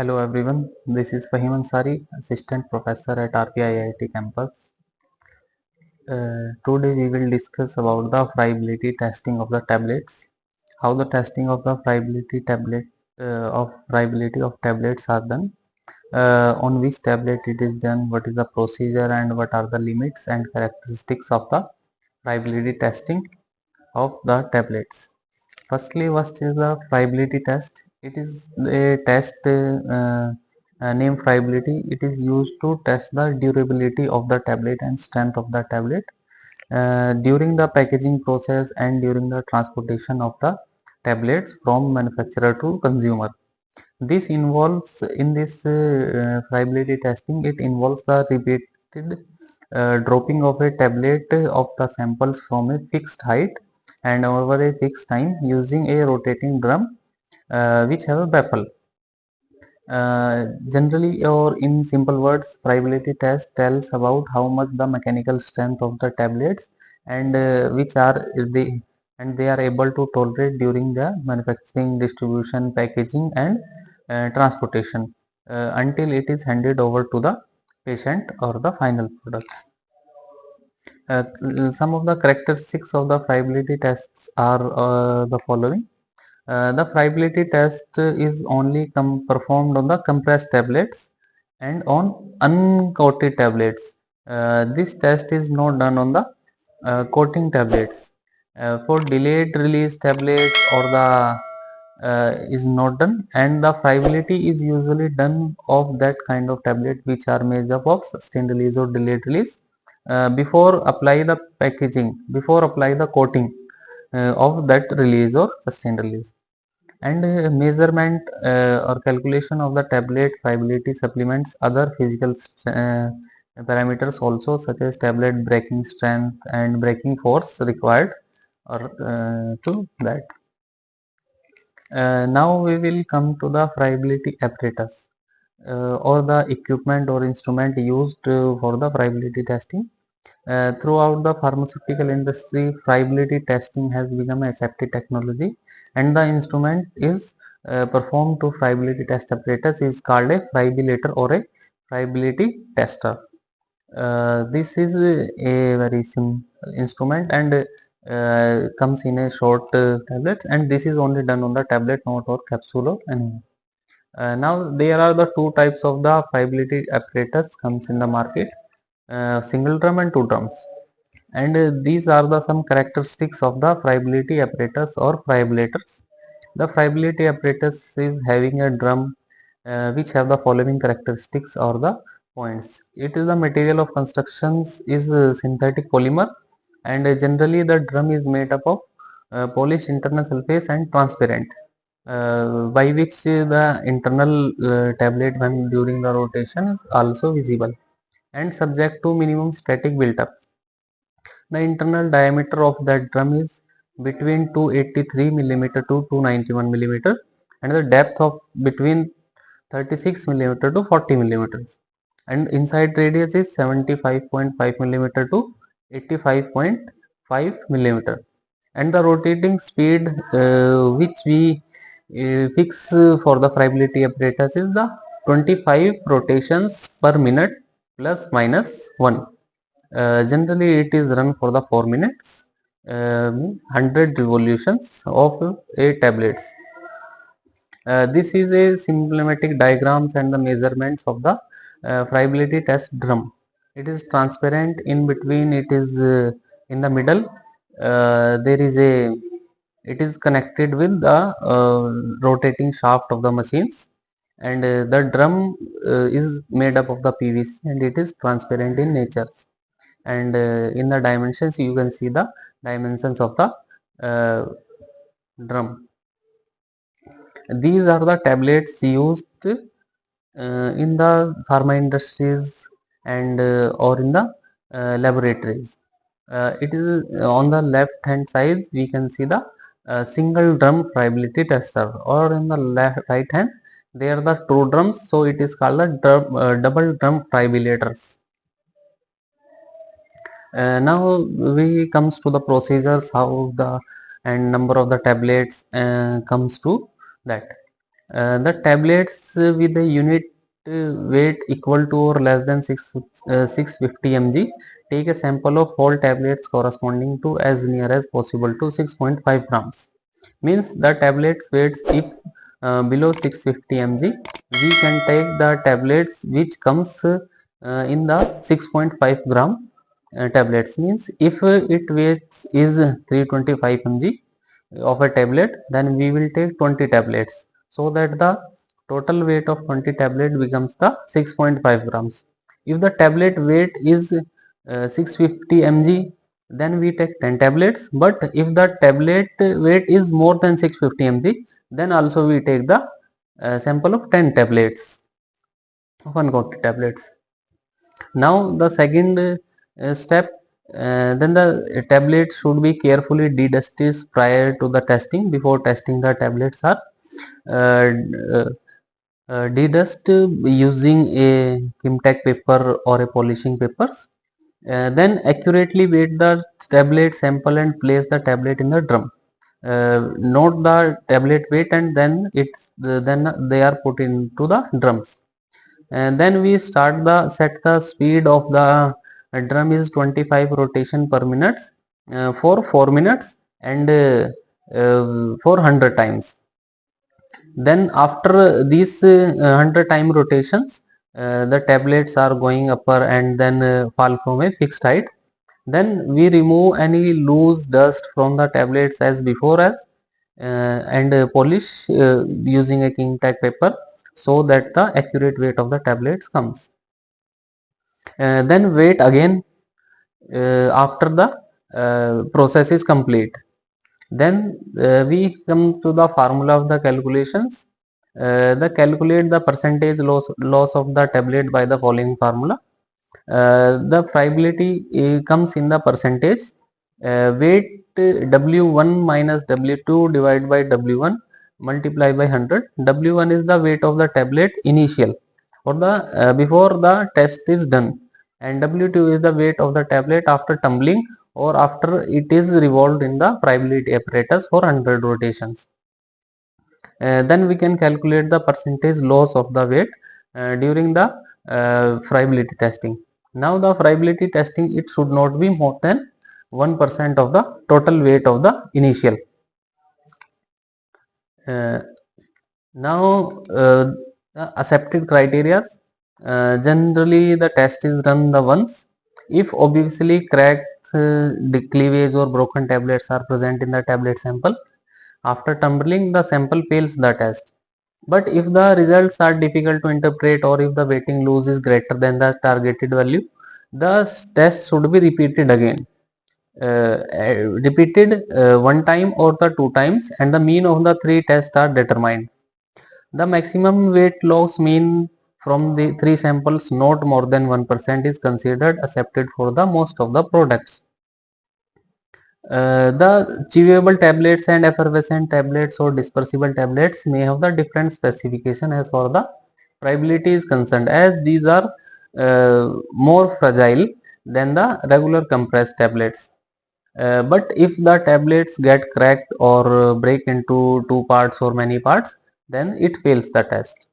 Hello everyone, this is Fahim Ansari, Assistant Professor at RPIIT campus. Today we will discuss about the friability testing of the tablets, how the testing of the friability of tablets are done, on which tablet it is done, what is the procedure and what are the limits and characteristics of the friability testing of the tablets. Firstly, what is the friability test? It is a test named friability. It is used to test the durability of the tablet and strength of the tablet during the packaging process and during the transportation of the tablets from manufacturer to consumer. This involves in this friability testing. It involves the repeated dropping of a tablet of the samples from a fixed height and over a fixed time using a rotating drum which have a baffle. Generally, or in simple words, friability test tells about how much the mechanical strength of the tablets and which are they are able to tolerate during the manufacturing, distribution, packaging, and transportation until it is handed over to the patient or the final products. Some of the characteristics of the friability tests are the following. The friability test is only performed on the compressed tablets and on uncoated tablets. This test is not done on the coating tablets. For delayed release tablets or the is not done, and the friability is usually done of that kind of tablet which are made up of sustained release or delayed release before apply the coating of that release or sustained release. And measurement or calculation of the tablet friability supplements other physical parameters also, such as tablet breaking strength and breaking force required or to that. Now we will come to the friability apparatus or the equipment or instrument used for the friability testing. Throughout the pharmaceutical industry, friability testing has become a safety technology, and the instrument is performed to friability test apparatus is called a friability or a friability tester. This is a very simple instrument and comes in a short tablet, and this is only done on the tablet, not or capsule or anything. Now there are the two types of the friability apparatus comes in the market, single drum and two drums, and these are the some characteristics of the friability apparatus or friabilitors. The friability apparatus is having a drum which have the following characteristics or the points. It is the material of constructions is synthetic polymer, and generally the drum is made up of polished internal surface and transparent, by which the internal tablet when during the rotation is also visible and subject to minimum static build-up. The internal diameter of that drum is between 283 mm to 291 mm, and the depth of between 36 mm to 40 mm, and inside radius is 75.5 mm to 85.5 mm, and the rotating speed which we fix for the friability apparatus is the 25 rotations per minute plus minus 1. Generally it is run for the 4 minutes, 100 revolutions of a tablets. This is a symptomatic diagrams and the measurements of the friability test drum. It is transparent in between, it is in the middle, there is a it is connected with the rotating shaft of the machines, and the drum is made up of the PVC and it is transparent in nature, and in the dimensions you can see the dimensions of the uh, drum. These are the tablets used in the pharma industries and or in the laboratories. It is on the left hand side we can see the single drum friability tester, or in the right hand they are the two drums, so it is called the double drum friabilitors. Now we comes to the procedures how the and number of the tablets comes to that. The tablets with a unit weight equal to or less than 650 mg, take a sample of whole tablets corresponding to as near as possible to 6.5 grams. Means the tablets weights if below 650 mg, we can take the tablets which comes in the 6.5 gram tablets. Means if it weights is 325 mg of a tablet, then we will take 20 tablets, so that the total weight of 20 tablet becomes the 6.5 grams. If the tablet weight is 650 mg, then we take 10 tablets, but if the tablet weight is more than 650 mg, then also we take the sample of 10 tablets, 140 tablets. Now the second step, then the tablet should be carefully de-dusted prior to the testing. Before testing, the tablets are uh, uh, de-dust using a kimtak paper or a polishing papers. Then accurately weight the tablet sample and place the tablet in the drum. Note the tablet weight, and then they are put into the drums. And then we start the set the speed of the drum is 25 rotation per minute for 4 minutes, and for 100 times. Then after these 100 time rotations, the tablets are going upper and then fall from a fixed height. Then we remove any loose dust from the tablets as before, as and polish using a king tag paper, so that the accurate weight of the tablets comes. Then wait again after the process is complete. Then we come to the formula of the calculations. The calculate the percentage loss of the tablet by the following formula. The friability comes in the percentage. Weight W1 minus W2 divided by W1 multiplied by 100. W1 is the weight of the tablet initial, or the before the test is done, and W2 is the weight of the tablet after tumbling or after it is revolved in the friability apparatus for 100 rotations. Then we can calculate the percentage loss of the weight during the friability testing. Now the friability testing, it should not be more than 1% of the total weight of the initial. Uh, Now the accepted criteria. Generally the test is done the once. If obviously cracks, cleavage or broken tablets are present in the tablet sample, after tumbling the sample fails the test. But if the results are difficult to interpret, or if the weighting loss is greater than the targeted value, the test should be repeated again. Repeated one time or the two times, and the mean of the three tests are determined. The maximum weight loss mean from the three samples not more than 1% is considered accepted for the most of the products. The chewable tablets and effervescent tablets or dispersible tablets may have the different specification as far the friability is concerned, as these are more fragile than the regular compressed tablets. But if the tablets get cracked or break into two parts or many parts, then it fails the test.